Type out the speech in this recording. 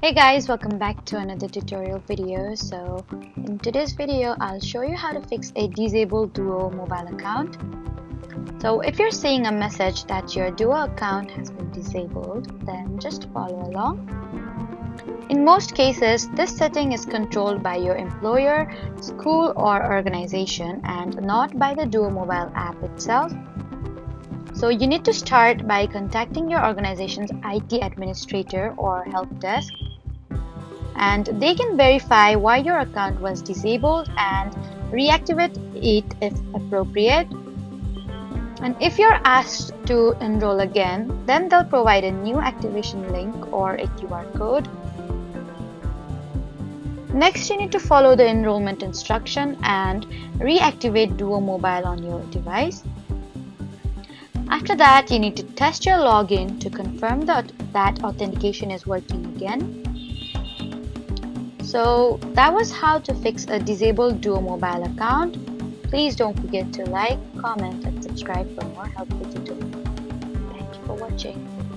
Hey guys, welcome back to another tutorial video. So in today's video I'll show you how to fix a disabled Duo mobile account. So if you're seeing a message that your Duo account has been disabled, then just follow along. In most cases, this setting is controlled by your employer, school or organization and not by the Duo mobile app itself. So you need to start by contacting your organization's IT administrator or help desk, and they can verify why your account was disabled and reactivate it if appropriate. And if you're asked to enroll again, then they'll provide a new activation link or a QR code. Next, you need to follow the enrollment instruction and reactivate Duo Mobile on your device. After that, you need to test your login to confirm that authentication is working again. So that was how to fix a disabled Duo mobile account. Please don't forget to like, comment and subscribe for more helpful tutorials. Thank you for watching.